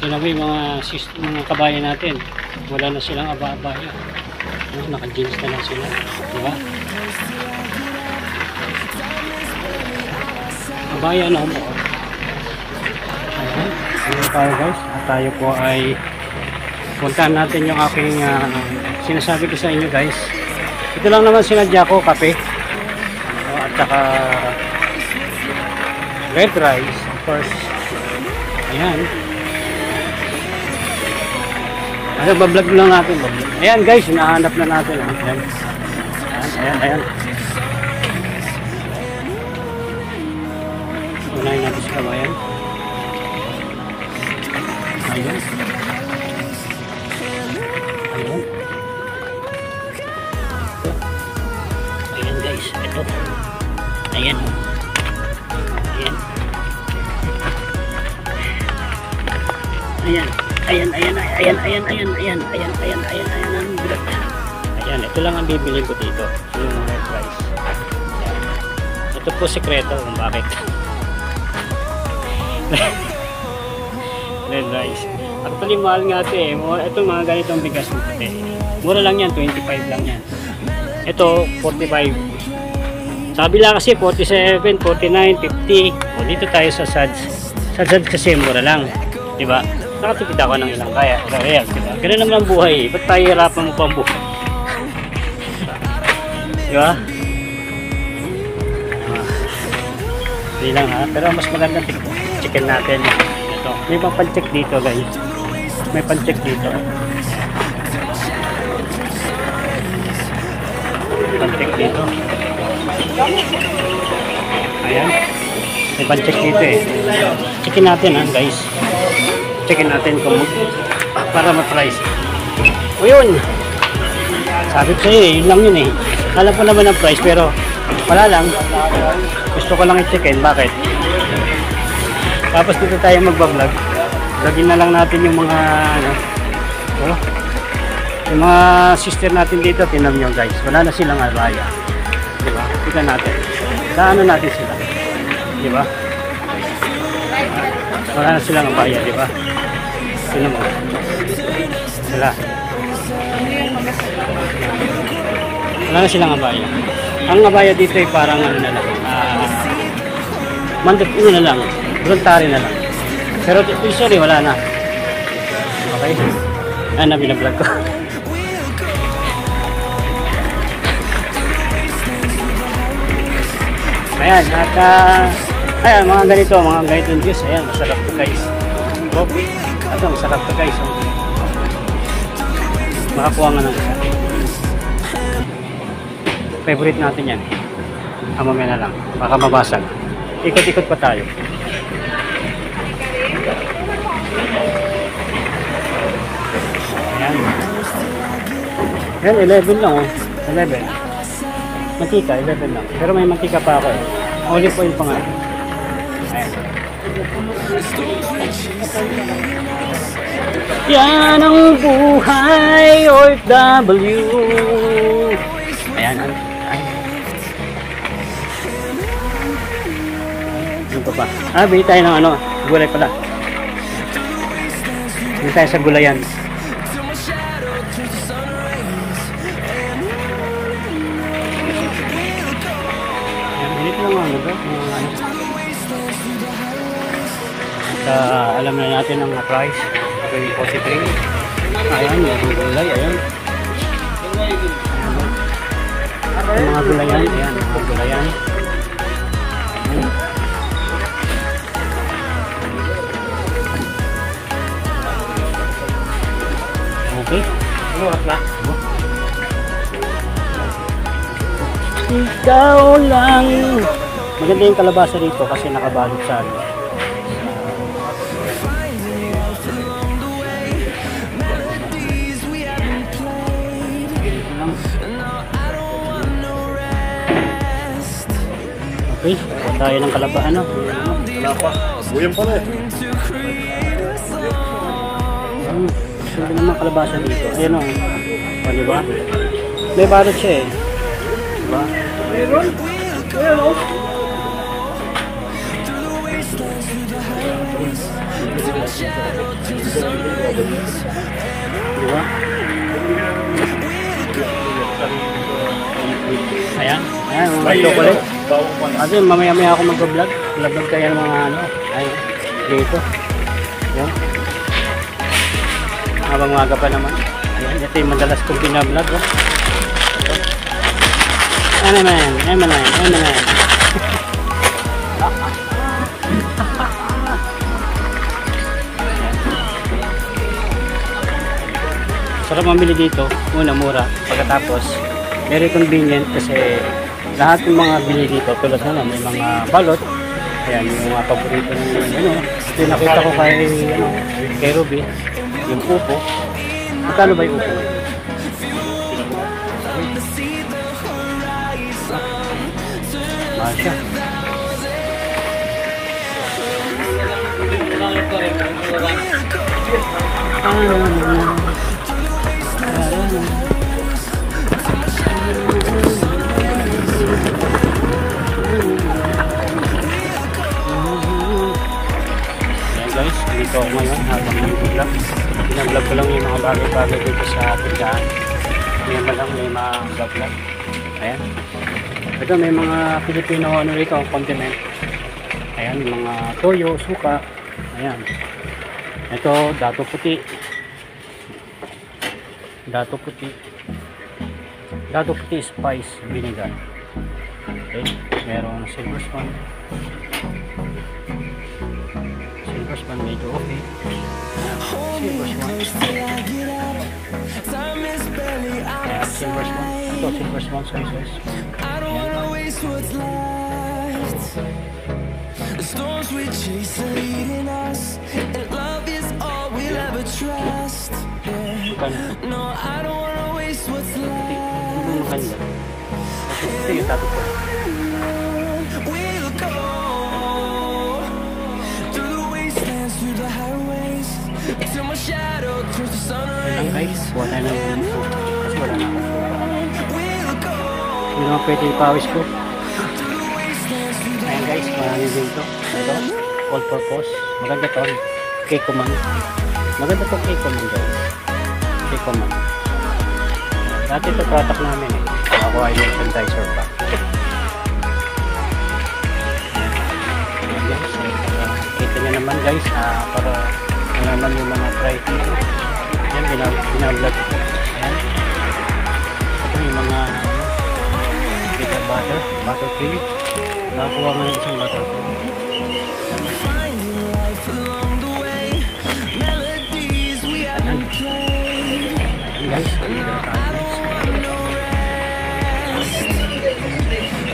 Tingnan mo yung mga kabayan natin. Wala na silang aba-abaya. Naka-jeans na lang sila. Diba? Abaya na mo. Ayan. Ayan tayo guys. At tayo po ay puntahan natin yung aking sinasabi ko sa inyo guys. Ito lang naman sinadya ko, kape. At saka red rice. Of course. Ayan. Ano, bablog lang natin. Bablog. Ayan guys, hinahanap na natin. Ayan. Ayan. Unahin natin sa kabayan. Ayan. Ayan. Ayan guys, ito. Ayan. Ayan. Ayan. Ayan. Ayan, ito lang ang bibili ko dito. Yung red rice. Ayan. Ito po sekreto kung bakit. Red rice. Actually, mahal nga ito eh. Ito mga ganitong bigas mo puti. Mura lang yan, 25 lang yan. Ito, 45. Sabi lang kasi 47, 49, 50. O, dito tayo sa SADS. Sa SADS kasi mura lang. Diba? Nakatipid ako ng ilang kaya. Kaya, diba? Ganun naman ang buhay eh. Ba't tayo hirapan mo pa ang buhay? Diba? Hindi lang ha. Pero mas maganda chicken natin. Ito. May pan-check dito guys. May pan-check dito. Pan-check dito. Ayan. May pan-check dito eh. Chicken natin ha guys. Chicken natin kung para ma-price. O yun. Sabi ko sa'yo eh. Yun lang yun eh. Alam ko naman ang price pero wala lang. Gusto ko lang i-chicken. Bakit? Tapos dito tayo magbablog. Lagyan na lang natin yung mga yung mga sister natin dito. Tingnan nyo guys. Wala na silang abaya. Diba? Tingnan natin. Ano natin sila. Diba? Wala na silang abaya. Diba? Tingnan mo. Sila. Wala na silang abaya. Ang abaya dito ay parang ano na lang. Mandatory na lang. Voluntary na lang. Pero sorry, wala na. Okay? Binablog ko. Ayan, at ayan, mga ganitong juice. Ayan, masarap to guys. Ito, masarap to guys. Makakuha nga ng isa. Favorite natin yan. Mamaya na lang. Baka mabasag. Ikot-ikot pa tayo. Ayan, 11 lang oh. 11. Mantika, 11 lang. Pero may mantika pa ako eh. Olive oil pa nga. Ayan. Yan ang buhay OFW. Ayan. Ano pa? Bili tayo ng gulay pala. Bili tayo sa gulayan. Alam na natin ang price. Ito yung positive. Ayan, yung gulay. Ayan. Yung mga gulayan. Ayan, mga gulayan. Okay. Ano na? Ikaw lang. Maganda yung kalabasa dito kasi nakabalot sa ano. Okay, kuha tayo ng kalaba, Wala pa. Buyang pala eh. Sabi naman kalabasa dito. Ayan o. O, diba? May balot siya eh. Diba? Meron? Ayan o. Di ba? Ayan. Ayan, mga chocolate. Kasi mamaya-maya ako mag-vlog. Vlog kaya ng mga ano. Ay, dito. Ayan. Habang maga pa naman. Ayan, ito yung madalas kong pinablog. Oh. Ano man, ano man, ano man. Sarap mamili dito. Una, mura. Pagkatapos, very convenient kasi lahat ng mga bili dito, tulad na may mga balot. Ayan, yung mga paborito ng ano. Ito yung nakita ko kay Ruby, yung upo. Magkano ba yung upo? Mahal siya. Guys, dito ako ngayon habang nag-vlog. Pinablog ko lang yung mga bagay-bagay dito sa tindahan. Ngayon ba lang may mga vlog-vlog. Ayan. Ito may mga Pilipino ano rito, condiment. Ayan, yung mga toyo, suka. Ayan. Ito, dato puti. Dato puti. Dato puti spice vinegar. Okay. Meron silver spoon. Silver spoon medyo okay. Silver spoon. Ayan, silver spoon. Ito, silver spoon sizes. The storms we chase are leading us, and love is all we'll ever trust. Yeah. No, I don't wanna waste what's left. Ito yung dato po. We'll go through the wastelands, through the highways, till my shadow turns to sun Ayan rays. guys, buwan tayo ng info. Kasi wala na ako. We'll go Hindi naman pwede ipawis ko. through the wastelands, through the Ayan guys, marami din ito. Ito, all purpose. Maganda to. Cake man. Maganda to cake man guys. Cake man. Dati ito product namin eh. Ako ay merchandiser pa. Ayan guys. Kita nyo naman guys. Para naman yung mga fry dito. Ayan, binablog ko. Ayan. Ito yung mga bitter butter. Butter cream. Nakakuha nga yung isang butter cream. finding life along the way, melodies we haven't played. Ayan guys. Ayan guys.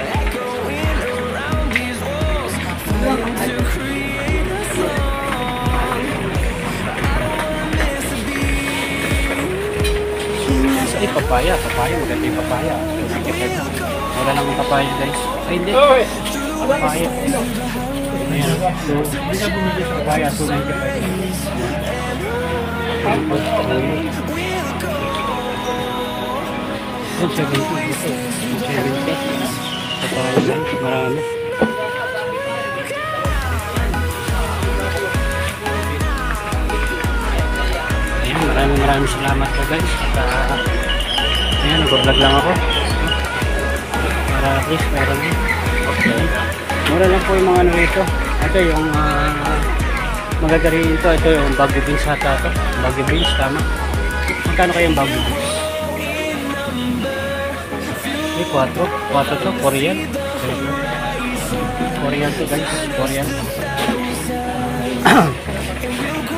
Echoing around these walls, fighting to create a song. I don't wanna miss a beat. Ay, papaya. Papaya. Maganda yung papaya. Wala lang yung papaya guys. Ay, hindi. Papaya. Ayan. So, papaya. 295. 70. Papaya guys. Marami. Ayan, maraming salamat po guys. At ayan, nag-vlog lang ako. Para at least meron din. Okay. Mura lang po yung mga ano rito. Ito yung magagaling ito. Ito yung bagyo beans hata ito. Bagyo beans, tama. Magkano kayong bagyo beans? Ay, 4. 4 to, Korean. Korean to guys. Korean.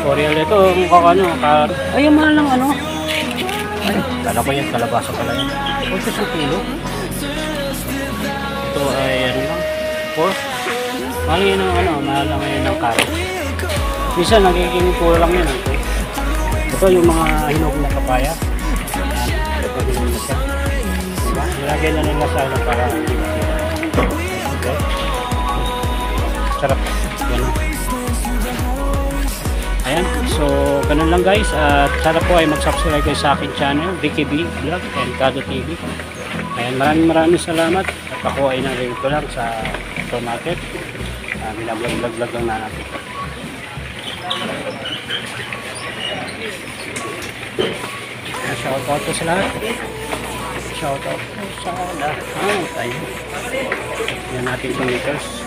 Korean ito, mukha ano, ay, mahal ng ano. Ay, kala ko yan, kalabasa pala yan. 8 sa kilo. Ito ay ano lang, 4. Mahal yun ng ano, mahal lang yun ng carrots. Minsan nagiging puro lang yun. Okay? Ito yung mga hinog na papaya. Ayan, ito hinog na siya. Diba? Nilagay na nila sa ano para okay. Sarap. Ganun. Ayan, so ganun lang guys. At sana po ay mag-subscribe kayo sa akin channel, Ricky B Vlog and Kado TV. Ayan, maraming salamat. At ako ay narito lang sa supermarket. Binablog-vlog lang na natin. Shoutout po sa lahat. Shoutout po sa lahat. Tayo. Yan natin itong meters.